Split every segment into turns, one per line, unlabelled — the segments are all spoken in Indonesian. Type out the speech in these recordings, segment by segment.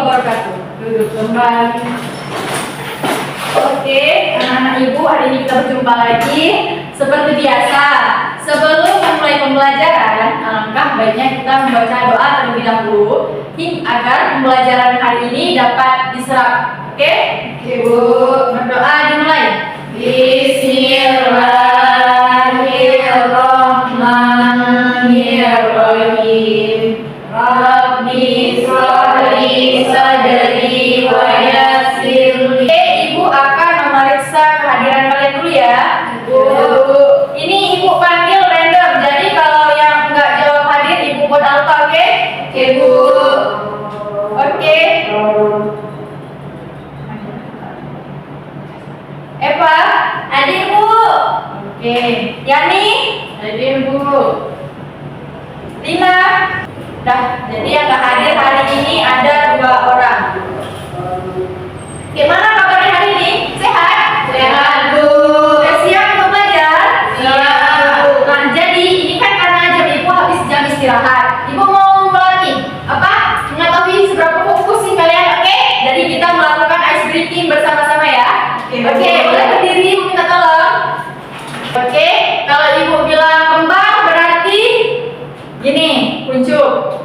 wabarakatuh. Duduk kembali. Oke, anak-anak ibu, hari ini kita berjumpa lagi. Seperti biasa, sebelum memulai pembelajaran, alangkah baiknya kita membaca doa terlebih dahulu agar pembelajaran hari ini dapat diserap. Oke, ibu, berdoa dimulai. Bismillahirrahmanirrahim. Rabbi shrahli sadri wa yassir li. Ibu akan memeriksa kehadiran kalian dulu ya. Ibu. Ini ibu panggil random. Jadi kalau yang nggak jawab hadir, ibu buat alfa, oke? Ibu. Oke. Eva, hadir bu. Oke. Yani, hadir bu. Lina. Dah, jadi yang nggak hadir hari ini ada 2 orang. Gimana kabarnya hari ini? Sehat? Sehat bu. Udah siap untuk belajar? Siap. Nah, jadi ini kan karena jam ibu habis jam istirahat. Ibu mau melatih apa? Mengetahui seberapa fokus sih kalian? Oke? Jadi kita melakukan ice breaking bersama-sama ya. Oke, boleh berdiri, ibu minta tolong. Oke, kalau ibu bilang kembang berarti gini, kuncup.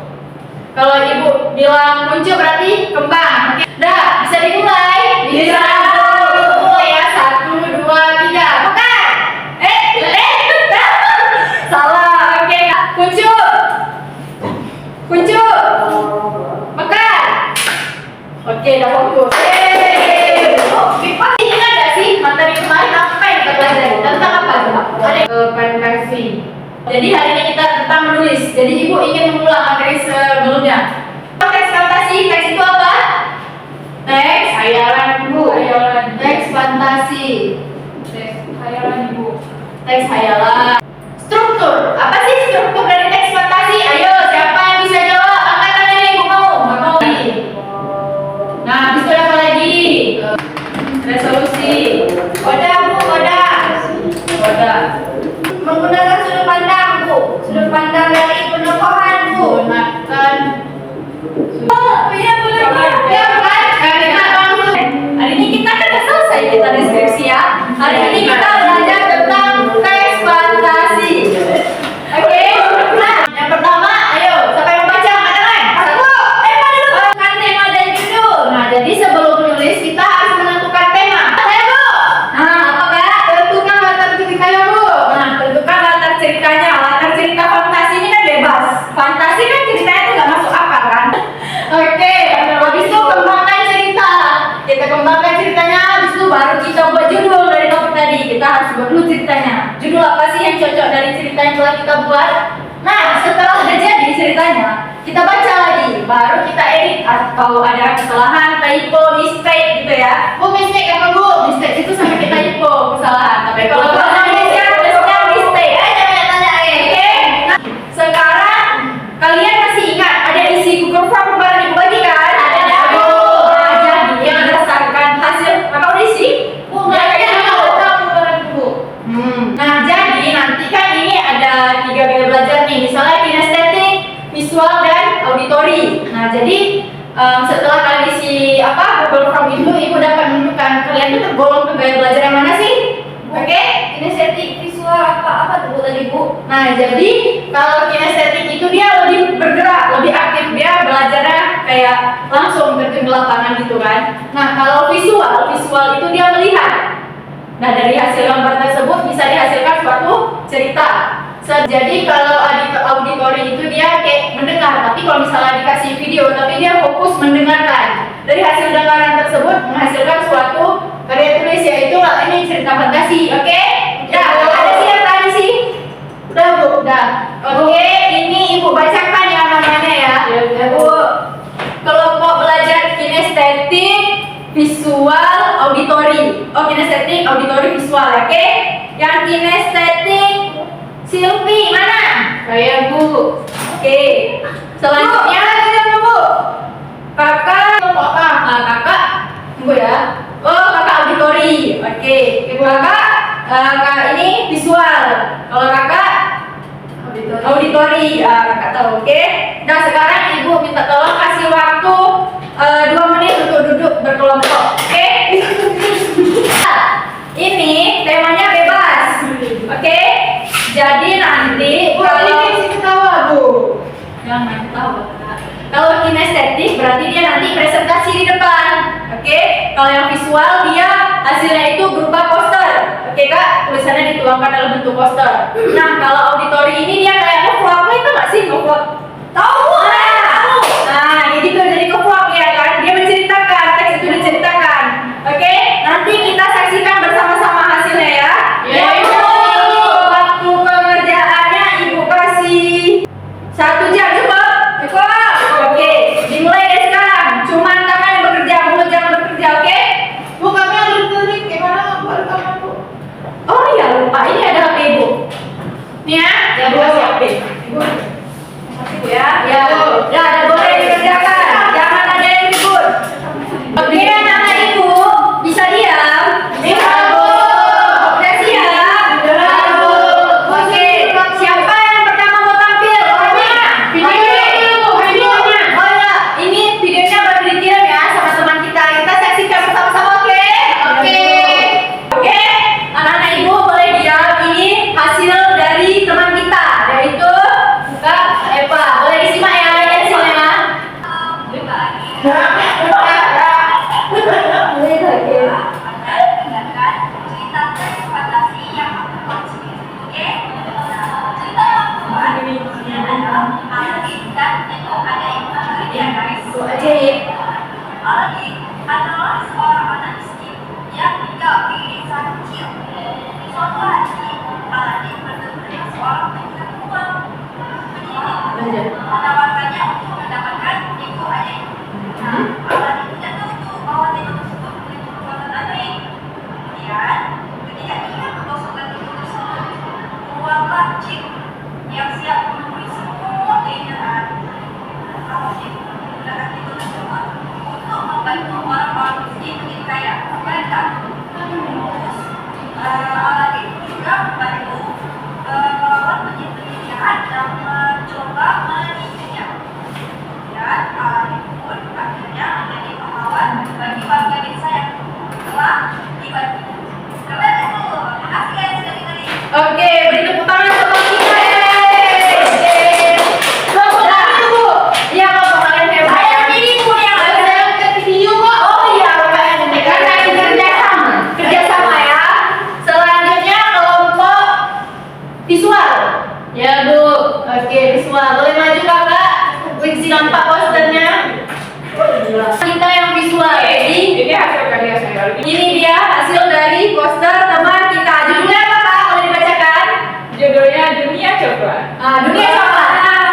Kalau ibu bilang kuncup berarti kembang. Oke. Dah, bisa dimulai? Bisa. Mulai ya, 1, 2, 3. Bukan. Salah. Oke, kuncup. Kuncup. Mekar. Oke, dah fokus. Pasti ingat gak sih materi kemarin apa yang kita pelajari? Tentang apa coba? Fantasi. Jadi hari ini kita tentang menulis. Jadi ibu ingin mengulang materi sebelumnya. Teks fantasi, teks itu apa? Teks hayalan ibu. Hayalan. Teks fantasi. Teks hayalan ibu. Teks hayalan. Struktur. Apa sih struktur dari teks fantasi? Ayo, siapa yang bisa jawab? Angkat tangannya ibu mau. Mau. Nah, bisa apa lagi? Resolusi. Koda bu, koda. Koda. Menggunakan sudut pandang bu, sudut pandang dari penokohan bu. Gunakan. Oh iya boleh ya kan? Hari ini kita kan sudah selesai kita deskripsi ya. Hari ini kita belajar tentang teks fantasi. Oke. Nah, yang pertama, ayo siapa yang baca angkat tangan? Satu. Dulu. Kan tema dan judul. Nah, jadi sebelum menulis kita harus menentukan tema. Ayo bu. Nah, apa kak? Tentukan latar ceritanya bu. Nah, tentukan latar ceritanya. Latar cerita fantasi ini kan bebas. Fantasi kan ceritanya tuh nggak masuk akal kan? Oke. Habis itu kembangkan cerita. Kita kembangkan ceritanya. Habis itu baru kita buat judul dari topik tadi. Kita harus buat dulu ceritanya. Judul apa sih yang cocok dari cerita yang telah kita buat? Nah, setelah udah jadi ceritanya, kita baca lagi. Baru kita edit. Kalau ada kesalahan, typo, mistake gitu ya. Bu, mistake apa bu? Mistake itu sampai kita typo kesalahan. Tapi kalau bahasa Indonesia tulisnya mistake. Tanya. Oke. Nah, sekarang kalian masih ingat ada isi Google Form kemarin ibu bagi kan? Ada. Nah, jadi yang berdasarkan hasil apa udah isi? Bu, bu. Nah, jadi nanti kan ini ada 3 gaya belajar nih. Misalnya kinestetik, visual dan auditori. Nah, jadi setelah kalian isi Google Form itu, ibu dapat menentukan kalian itu tergolong ke gaya belajar yang mana sih? Oke? Kinestetik, visual apa tuh bu tadi bu? Nah, jadi kalau kinestetik itu dia lebih bergerak, lebih aktif, dia belajarnya kayak langsung terjun ke lapangan gitu kan. Nah, kalau visual itu dia melihat. Nah, dari hasil gambar tersebut bisa dihasilkan suatu cerita. Jadi kalau auditori itu dia kayak mendengar, tapi kalau misalnya dikasih video, tapi dia fokus mendengarkan. Dari hasil dengaran tersebut menghasilkan suatu karya tulis, yaitu ini cerita fantasi. Oke? Ya, ada sih yang tadi sih? Udah bu, udah. Oke, ini ibu bacakan ya namanya ya. Ya bu. Kelompok belajar kinestetik, visual, auditori. Oh, kinestetik, auditori, visual. Oke? Yang kinestetik Silvi, mana? Saya bu. Oke. Selanjutnya bu. Kakak kelompok apa? Nah, kakak bu ya. Oh, kakak auditori. Oke. Kakak ini visual. Kalau kakak auditori. Kakak tahu. Oke. Nah, sekarang ibu minta tolong kasih waktu Jangan tahu. Kalau kinestetik berarti dia nanti presentasi di depan. Oke? Kalau yang visual dia hasilnya itu berupa poster. Oke Kak, tulisannya dituangkan dalam bentuk poster. Nah, kalau auditori ini dia kayak ngevlog, itu nggak sih ngevlog? Tahu? Nah, jadi itu jadi ngevlog ya kan? Dia menceritakan, teks itu diceritakan. Oke? Nanti kita saksikan bersama-sama hasilnya ya. Yaitu waktu pengerjaannya Ibu kasih 1 jam coba. Oke, dimulai dari sekarang. Cuman tangan yang bekerja, mulut jangan bekerja, oke?
Bu, kami ada tulis gimana buat rekaman, Bu?
Oh iya lupa, ini ada HP Ibu. Nih ya,
Ya, Bu.
kasih HP.
Ibu. Makasih, Bu ya.
Ya, ya, ada boleh dikerjakan. Jangan ada yang ribut. Oke, anak Ibu bisa diam.
Iya, Bu.
Udah siap?
Udah, Bu.
Oke, siapa yang pertama mau tampil? Orangnya. Videonya. Oh ya, ini videonya baru dikirim ya sama teman kita. Kita saksikan bersama-sama, oke?
Oke.
Oke, anak-anak Ibu boleh diam. Ini hasil dari teman kita, yaitu Kak Eva. Boleh disimak ya ini hasilnya. Ajaib.
Adalah seorang anak miskin yang tinggal di desa kecil. Suatu hari, Aladin bertemu dengan seorang pencuri uang. Penyidik menawarkannya untuk mendapatkan tipu ajaib. Aladin tidak tahu bahwa tipu tersebut memiliki kekuatan aneh. Kemudian, ketika ia menggosokkan tipu tersebut, keluarlah jin yang siap memenuhi semua keinginan. Aladin menggunakan tipu tersebut untuk membantu orang-orang miskin menjadi kaya. Terus, Aladin juga membantu melawan penyihir jahat dan mencoba menipunya. Dan Aladin pun akhirnya menjadi pahlawan bagi warga desa yang telah dibantu. Keren itu, makasih guys sudah dengerin.
Oke, beri tepuk tangan untuk kita. Kelompok kalian Bu. Iya, kelompok kalian hebat.
Saya ini, Bu, yang ada ke video kok.
Oh iya, UKM ini kan lagi kerjasama. Kerjasama ya. Selanjutnya kelompok visual. Ya Bu. Oke, visual. Boleh maju Kakak? Bisa nampak posternya. Kita yang visual. Jadi
Ini hasil karya saya.
ini dia hasil dari poster teman kita. Judulnya apa Kak? Boleh dibacakan?
Judulnya Dunia Coklat.
Dunia coklat.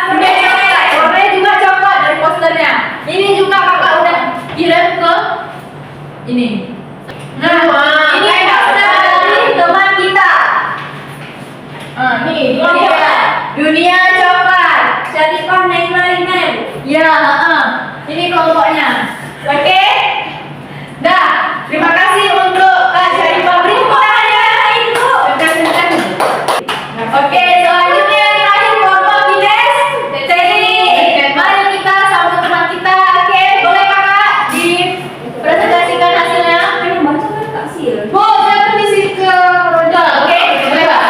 Dunia coklat. Warnanya juga coklat dari posternya. Ini juga Kakak udah kirim ke ini. Nah, ini poster dari teman kita.
Nih,
Dunia coklat. Dunia coklat.
Jadi pandai lainnya.
Ya, ini kelompoknya. Oke? Dah, terima kasih untuk Kak Syarifah. Beri tepuk tangan ya, Ibu. Oke, selanjutnya yang terakhir kelompok Ines. Jadi, mari kita sambut teman kita. Oke, boleh Kakak dipresentasikan hasilnya? Bu, jangan mengisi ke roda. Oke, boleh Pak.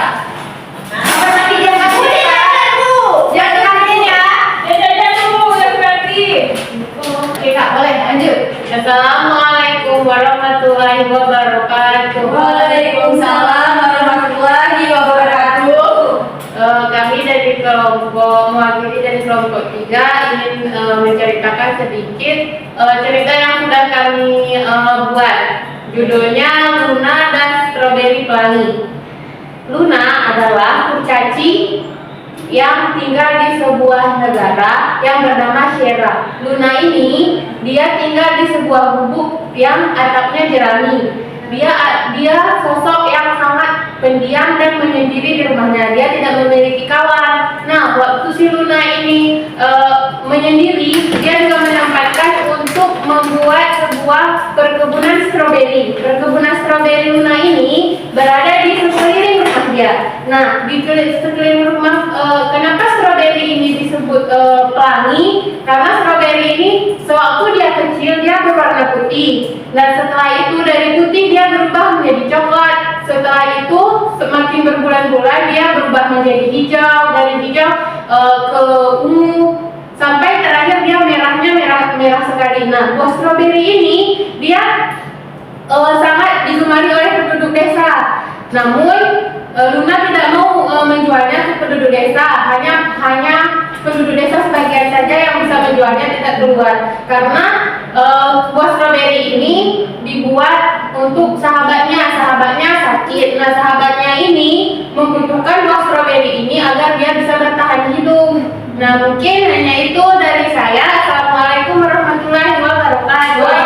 Apa nanti jangan Bu. Jangan kagetin ya. Oke Kak, boleh lanjut.
Assalamualaikum warahmatullahi wabarakatuh.
Waalaikumsalam warahmatullahi wabarakatuh.
Kami dari kelompok mewakili dari kelompok 3 ingin menceritakan sedikit cerita yang sudah kami buat. Judulnya Luna dan Strawberry Pelangi. Luna adalah kurcaci yang tinggal di sebuah negara yang bernama Sierra. Luna ini dia tinggal di sebuah gubuk yang atapnya jerami. Dia sosok yang sangat pendiam dan menyendiri di rumahnya. Dia tidak memiliki kawan. Nah, waktu si Luna ini menyendiri, dia juga menyempatkan untuk membuat sebuah perkebunan stroberi. Perkebunan stroberi Luna ini berada di sekeliling rumah dia. Nah, di sekeliling rumah, kenapa stroberi ini disebut pelangi? Karena stroberi ini sewaktu dia kecil dia berwarna putih. Dan setelah itu dari putih dia berubah menjadi coklat. Setelah itu semakin berbulan-bulan dia berubah menjadi hijau. Dari hijau ke ungu, sampai terakhir dia merahnya merah sekali. Nah, buah stroberi ini dia sangat digemari oleh penduduk desa. Namun Luna tidak mau menjualnya ke penduduk desa, hanya penduduk desa sebagian saja yang bisa menjualnya, tidak keluar. Karena buah stroberi ini dibuat untuk sahabatnya sakit. Nah, sahabatnya ini membutuhkan buah stroberi ini agar dia bisa bertahan hidup. Nah, mungkin hanya itu dari saya. Assalamualaikum warahmatullahi wabarakatuh.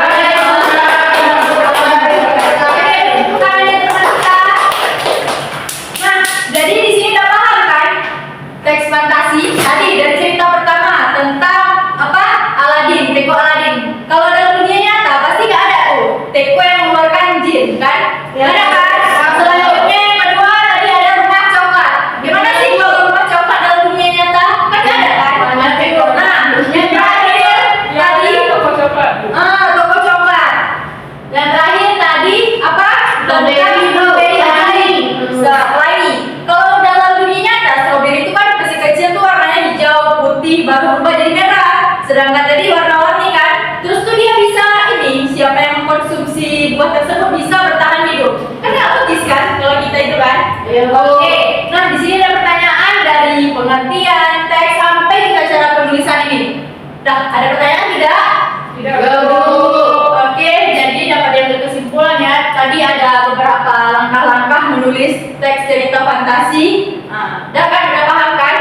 Jadi di sini udah paham kan teks fantasi tadi dari cerita pertama tentang apa Aladin, teko Aladin. Kalau dalam dunia nyata pasti nggak ada tuh teko yang mengeluarkan jin kan? Ada kan? Selanjutnya yang kedua tadi ada rumah coklat. Gimana sih kalau rumah coklat dalam dunia nyata? Kan nggak ada kan?
Banyak teko.
Nah, yang terakhir tadi
toko coklat.
toko coklat. Dan terakhir tadi apa? Strawberry Laini. Kalau dalam dunia nyata, strawberry itu kan masih kecil tuh warnanya hijau, putih, baru berubah jadi merah. Sedangkan tadi warna-warni kan. Terus tuh dia bisa ini, siapa yang mengkonsumsi buah tersebut bisa bertahan hidup. Kan nggak logis kan kalau kita itu kan?
Iya.
Oke. Nah di sini ada pertanyaan dari pengertian teks sampai hingga cara penulisan ini. Dah ada pertanyaan tidak?
Tidak.
Oke, jadi dapat diambil kesimpulan ya. Tadi ada beberapa langkah-langkah menulis teks cerita fantasi. Nah, udah paham kan?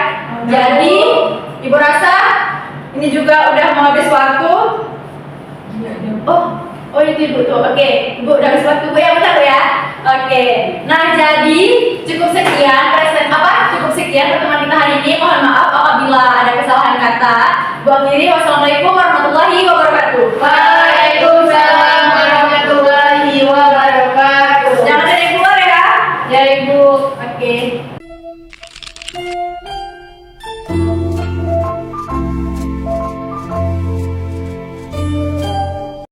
Jadi, Ibu rasa ini juga udah mau habis waktu. Oh itu Ibu tuh. Oke, Ibu udah habis waktu Bu ya, benar ya? Oke. Nah, jadi cukup sekian cukup sekian pertemuan kita hari ini. Mohon maaf apabila ada kesalahan kata. Bu akhiri, wassalamualaikum warahmatullahi wabarakatuh.